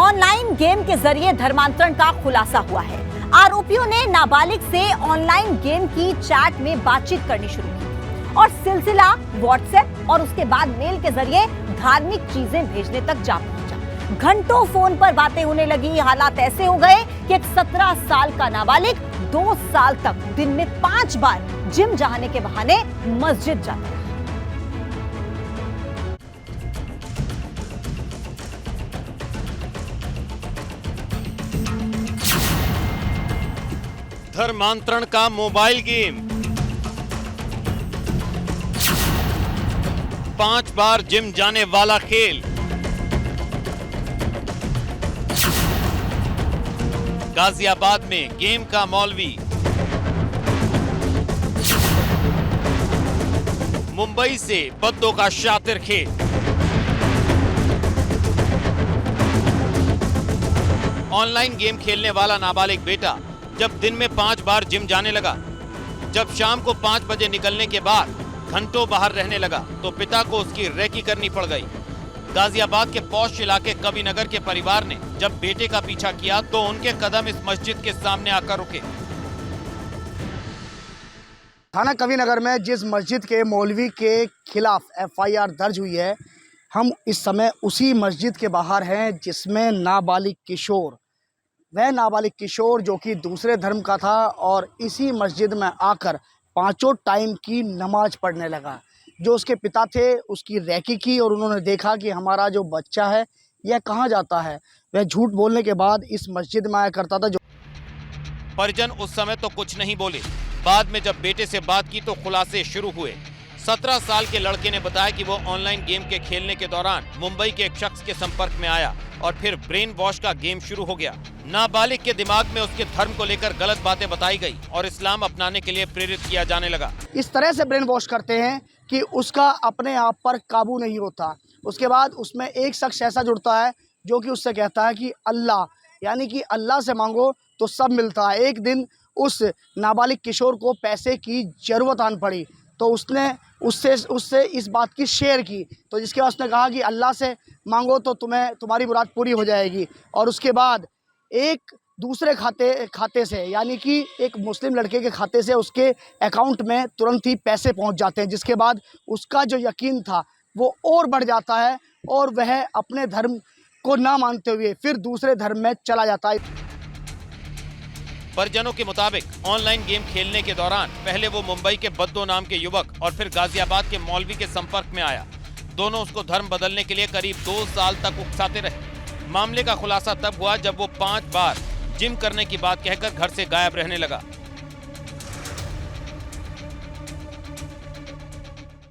Online game के जरिए धर्मांतरण का खुलासा हुआ है। आरोपियों ने नाबालिग से ऑनलाइन गेम की चैट में बातचीत करनी शुरू की और सिलसिला व्हाट्सएप और उसके बाद मेल के जरिए धार्मिक चीजें भेजने तक जा पहुंचा। घंटों फोन पर बातें होने लगी। हालात ऐसे हो गए कि एक 17 साल का नाबालिग 2 साल तक दिन में 5 बार जिम जाने के बहाने मस्जिद जाता रहा। धर्मांतरण का मोबाइल गेम, 5 बार जिम जाने वाला खेल, गाजियाबाद में गेम का मौलवी, मुंबई से बद्दों का शातिर खेल। ऑनलाइन गेम खेलने वाला नाबालिग बेटा जब दिन में 5 बार जिम जाने लगा, जब शाम को 5 बजे निकलने के बाद घंटों बाहर रहने लगा तो पिता को उसकी रेकी करनी पड़ गई। गाजियाबाद के पौष इलाके कविनगर के परिवार ने जब बेटे का पीछा किया तो उनके कदम इस मस्जिद के सामने आकर रुके। थाना कविनगर में जिस मस्जिद के मौलवी के खिलाफ FIR दर्ज हुई है, हम इस समय उसी मस्जिद के बाहर हैं जिसमें नाबालिग किशोर, वह नाबालिग किशोर जो कि दूसरे धर्म का था और इसी मस्जिद में आकर 5 टाइम की नमाज पढ़ने लगा। जो उसके पिता थे उसकी रैकी की और उन्होंने देखा कि हमारा जो बच्चा है यह कहाँ जाता है। वह झूठ बोलने के बाद इस मस्जिद में आया करता था। परिजन उस समय तो कुछ नहीं बोले। बाद में जब बेटे से बात की तो खुलासे शुरू हुए। 17 साल के लड़के ने बताया कि वो ऑनलाइन गेम के खेलने के दौरान मुंबई के एक शख्स के संपर्क में आया और फिर ब्रेन वॉश का गेम शुरू हो गया। नाबालिग के दिमाग में उसके धर्म को लेकर गलत बातें बताई गई और इस्लाम अपनाने के लिए प्रेरित किया जाने लगा। इस तरह से ब्रेन वॉश करते हैं कि उसका अपने आप पर काबू नहीं होता। उसके बाद उसमें एक शख्स ऐसा जुड़ता है जो कि उससे कहता है कि अल्लाह, यानी कि अल्लाह से मांगो तो सब मिलता है। एक दिन उस नाबालिग किशोर को पैसे की ज़रूरत आन पड़ी तो उसने उससे इस बात की शेयर की, तो जिसके बाद उसने कहा कि अल्लाह से मांगो तो तुम्हारी मुराद पूरी हो जाएगी। और उसके बाद एक दूसरे खाते से, यानी कि एक मुस्लिम लड़के के खाते से उसके अकाउंट में तुरंत ही पैसे पहुंच जाते हैं, जिसके बाद उसका जो यकीन था वो और बढ़ जाता है और वह अपने धर्म को ना मानते हुए फिर दूसरे धर्म में चला जाता है। परिजनों के मुताबिक ऑनलाइन गेम खेलने के दौरान पहले वो मुंबई के बद्दो नाम के युवक और फिर गाजियाबाद के मौलवी के संपर्क में आया। दोनों उसको धर्म बदलने के लिए करीब 2 साल तक उकसाते रहे। मामले का खुलासा तब हुआ जब वो 5 बार जिम करने की बात कहकर घर से गायब रहने लगा।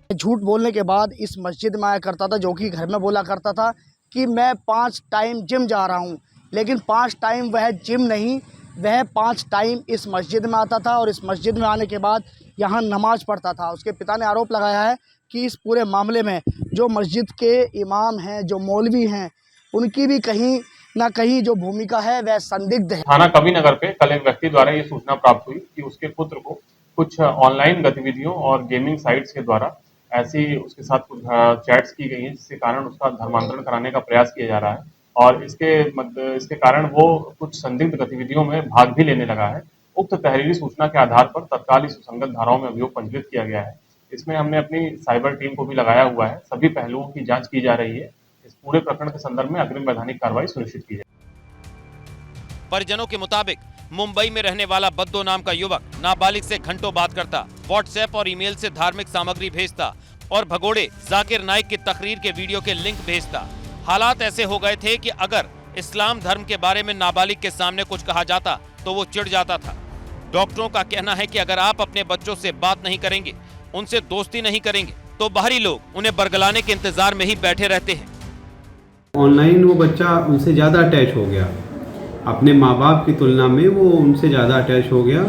झूठ बोलने के बाद इस मस्जिद में आया करता था, जो कि घर में बोला करता था कि मैं 5 टाइम जिम जा रहा हूँ, लेकिन 5 टाइम वह जिम नहीं, वह 5 टाइम इस मस्जिद में आता था और इस मस्जिद में आने के बाद यहाँ नमाज पढ़ता था। उसके पिता ने आरोप लगाया है कि इस पूरे मामले में जो मस्जिद के इमाम हैं, जो मौलवी हैं, उनकी भी कहीं ना कहीं जो भूमिका है वह संदिग्ध है। थाना कविनगर पे कल एक व्यक्ति द्वारा ये सूचना प्राप्त हुई कि उसके पुत्र को कुछ ऑनलाइन गतिविधियों और गेमिंग साइट्स के द्वारा ऐसी उसके साथ कुछ चैट्स की गई हैं, जिसके कारण उसका धर्मांतरण कराने का प्रयास किया जा रहा है और इसके कारण वो कुछ संदिग्ध गतिविधियों में भाग भी लेने लगा है। उक्त तहरीरी सूचना के आधार पर तत्काल इस सुसंगत धाराओं में अभियोग पंजीकृत किया गया है। इसमें हमने अपनी साइबर टीम को भी लगाया हुआ है। सभी पहलुओं की जांच की जा रही है। इस पूरे प्रकरण के संदर्भ में अग्रिम वैधानिक कार्रवाई सुनिश्चित की जाए। परिजनों के मुताबिक मुंबई में रहने वाला बद्दो नाम का युवक नाबालिग से घंटों बात करता, व्हाट्सएप और ईमेल से धार्मिक सामग्री भेजता और भगोड़े जाकिर नाइक की तकरीर के वीडियो के लिंक भेजता। हालात ऐसे हो गए थे कि अगर इस्लाम धर्म के बारे में नाबालिग के सामने कुछ कहा जाता तो वो चिढ़ जाता था। डॉक्टरों का कहना है कि अगर आप अपने बच्चों से बात नहीं करेंगे, उनसे दोस्ती नहीं करेंगे, तो बाहरी लोग उन्हें बरगलाने के इंतजार में ही बैठे रहते हैं। ऑनलाइन वो बच्चा उनसे ज़्यादा अटैच हो गया, अपने माँ बाप की तुलना में वो उनसे ज़्यादा अटैच हो गया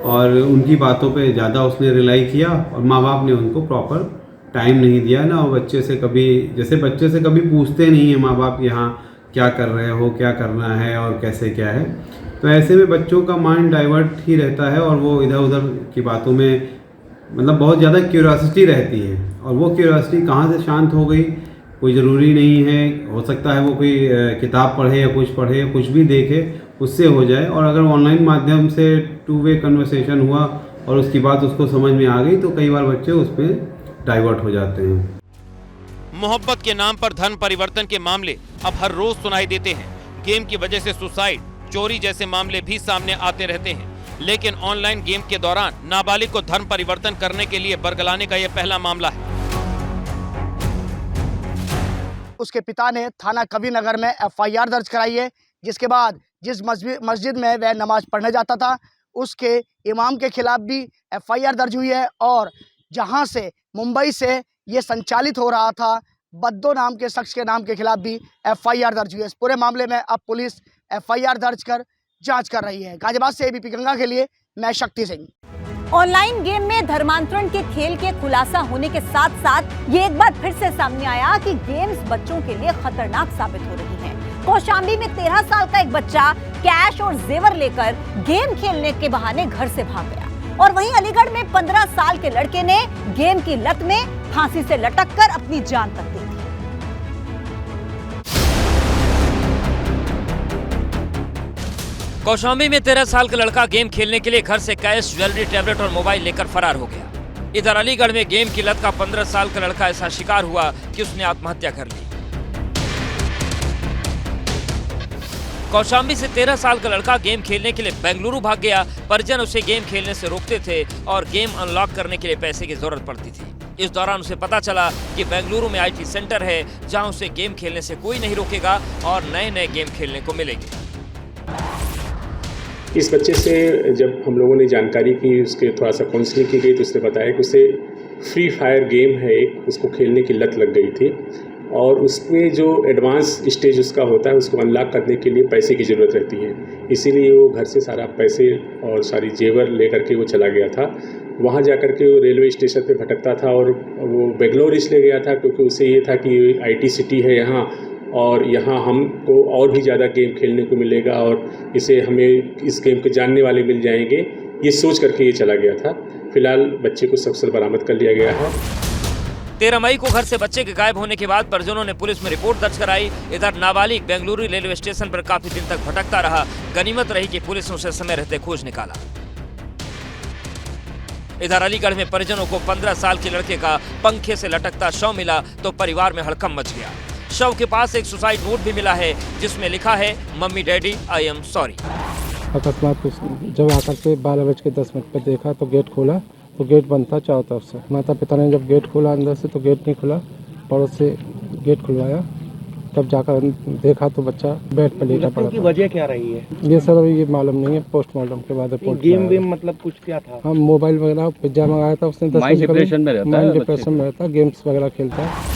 और उनकी बातों पे ज़्यादा उसने रिलाई किया और माँ बाप ने उनको प्रॉपर टाइम नहीं दिया ना। और बच्चे से कभी पूछते नहीं है माँ बाप कि हाँ क्या कर रहे हो, क्या करना है और कैसे क्या है। तो ऐसे में बच्चों का माइंड डाइवर्ट ही रहता है और वो इधर उधर की बातों में बहुत ज़्यादा क्यूरियोसिटी रहती है। और वो क्यूरियोसिटी कहाँ से शांत हो गई कोई ज़रूरी नहीं है, हो सकता है वो कोई किताब पढ़े या कुछ भी देखे, उससे हो जाए। और अगर ऑनलाइन माध्यम से 2 वे कन्वर्सेशन हुआ और उसकी बात उसको समझ में आ गई तो कई बार बच्चे उस पर डाइवर्ट हो जाते हैं। मोहब्बत के नाम पर धर्म परिवर्तन के मामले अब हर रोज सुनाई देते हैं। गेम की वजह से सुसाइड, चोरी जैसे मामले भी सामने आते रहते हैं। लेकिन ऑनलाइन गेम के दौरान नाबालिग को धर्म परिवर्तन करने के लिए बरगलाने का यह पहला मामला है। उसके पिता ने थाना कबीरनगर में FIR दर्ज कराई है, जिसके बाद जिस मस्जिद में वह नमाज पढ़ने जाता था उसके इमाम के खिलाफ भी FIR दर्ज हुई है। और जहां से मुंबई से ये संचालित हो रहा था, बद्दो नाम के शख्स के नाम के खिलाफ भी FIR दर्ज हुई है। इस पूरे मामले में अब पुलिस FIR दर्ज कर जांच कर रही है। गाजियाबाद से ABP गंगा के लिए मैं शक्ति सिंह। ऑनलाइन गेम में धर्मांतरण के खेल के खुलासा होने के साथ साथ ये एक बार फिर से सामने आया कि गेम्स बच्चों के लिए खतरनाक साबित हो रही हैं। कौशाम्बी में 13 साल का एक बच्चा कैश और जेवर लेकर गेम खेलने के बहाने घर से भाग गया। और वहीं अलीगढ़ में 15 साल के लड़के ने गेम की लत में फांसी से लटककर अपनी जान तक दे दी। कौशाम्बी में 13 साल का लड़का गेम खेलने के लिए घर से कैश, ज्वेलरी, टैबलेट और मोबाइल लेकर फरार हो गया। इधर अलीगढ़ में गेम की लत का 15 साल का लड़का ऐसा शिकार हुआ कि उसने आत्महत्या कर ली। कौशाम्बी से 13 साल का लड़का गेम खेलने के लिए बेंगलुरु भाग गया। परिजन उसे गेम खेलने से रोकते थे और गेम अनलॉक करने के लिए पैसे की जरूरत पड़ती थी। इस दौरान उसे पता चला कि बेंगलुरु में IT सेंटर है जहां उसे गेम खेलने से कोई नहीं रोकेगा और नए गेम खेलने को मिलेंगे। इस बच्चे से जब हम लोगों ने जानकारी की, उसके थोड़ा सा काउंसलिंग की गई तो उसने बताया कि उसे फ्री फायर गेम है एक, उसको खेलने की लत लग गई थी और उसमें जो एडवांस स्टेज उसका होता है उसको अनलॉक करने के लिए पैसे की ज़रूरत रहती है। इसीलिए वो घर से सारा पैसे और सारी जेवर लेकर के वो चला गया था। वहाँ जाकर के वो रेलवे स्टेशन पे भटकता था और वो बेंगलोर इसलिए गया था क्योंकि उसे ये था कि IT सिटी है यहाँ और यहाँ हमको और भी ज़्यादा गेम खेलने को मिलेगा और इसे हमें इस गेम के जानने वाले मिल जाएंगे, ये सोच करके ये चला गया था। फिलहाल बच्चे को सकुशल बरामद कर लिया गया है। 13 मई को घर से बच्चे के गायब होने के बाद परिजनों ने पुलिस में रिपोर्ट दर्ज कराई। इधर नाबालिग बेंगलुरु रेलवे स्टेशन पर काफी दिन तक भटकता रहा। गनीमत रही कि पुलिस ने उसे समय रहते खोज निकाला। इधर अलीगढ़ में परिजनों को 15 साल के लड़के का पंखे से लटकता शव मिला तो परिवार में हड़कंप मच गया। शव के पास एक सुसाइड नोट भी मिला है जिसमें लिखा है, mummy daddy I am sorry. अकस्मात जब आकर के 12:10 पर देखा तो गेट खोला तो गेट बंद था चारों तरफ से। माता पिता ने जब गेट खोला अंदर से तो गेट नहीं खुला, पड़ोस से गेट खुलवाया, तब जाकर देखा तो बच्चा बेड पर लेटा पड़ा था। वजह क्या रही है ये सर अभी ये मालूम नहीं है, पोस्टमार्टम के बाद रिपोर्ट। गेम वेम मतलब कुछ क्या था? हाँ, मोबाइल वगैरह पिज्जा मंगाया था उसने। माइंड डिप्रेशन में रहता है, गेम्स वगैरह खेलता है।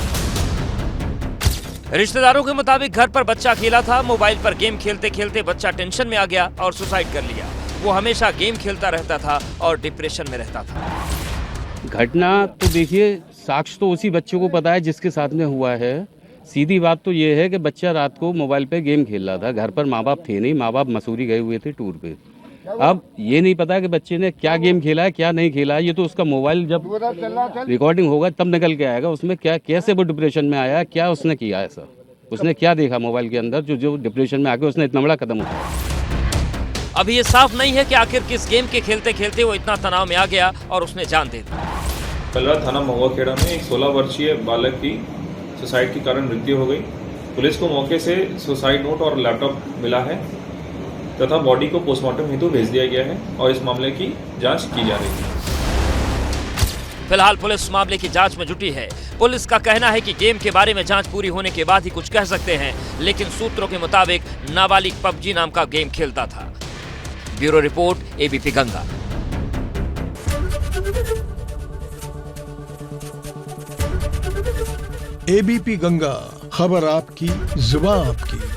रिश्तेदारों के मुताबिक घर पर बच्चा अकेला था। मोबाइल पर गेम खेलते खेलते बच्चा टेंशन में आ गया और सुसाइड कर लिया। वो हमेशा गेम खेलता रहता था और डिप्रेशन में रहता था। घटना तो देखिए, साक्ष्य तो उसी बच्चे को पता है जिसके साथ में हुआ है। सीधी बात तो ये है कि बच्चा रात को मोबाइल पे गेम खेल रहा था। घर पर माँ बाप थे नहीं, माँ बाप मसूरी गए हुए थे टूर पे। अब ये नहीं पता कि बच्चे ने क्या गेम खेला है क्या नहीं खेला है। ये तो उसका मोबाइल जब रिकॉर्डिंग होगा तब निकल के आएगा उसमें क्या, कैसे वो डिप्रेशन में आया, क्या उसने किया है सर, उसने क्या देखा मोबाइल के अंदर जो डिप्रेशन में आके उसने इतना बड़ा कदम उठाया। अभी ये साफ नहीं है कि आखिर किस गेम के खेलते खेलते वो इतना तनाव में आ गया और उसने जान दे दी। कलरा थाना महुआ खेड़ा में एक 16 वर्षीय बालक की सुसाइड के कारण मृत्यु हो गई। पुलिस को मौके से सुसाइड नोट और लैपटॉप मिला है तथा बॉडी को पोस्टमार्टम हेतु भेज दिया गया है और इस मामले की जांच की जा रही है। फिलहाल पुलिस मामले की जांच में जुटी है। पुलिस का कहना है कि गेम के बारे में जांच पूरी होने के बाद ही कुछ कह सकते हैं, लेकिन सूत्रों के मुताबिक नाबालिग PUBG नाम का गेम खेलता था। Bureau report, ABP Ganga. ABP Ganga, खबर आपकी, जुबान आपकी।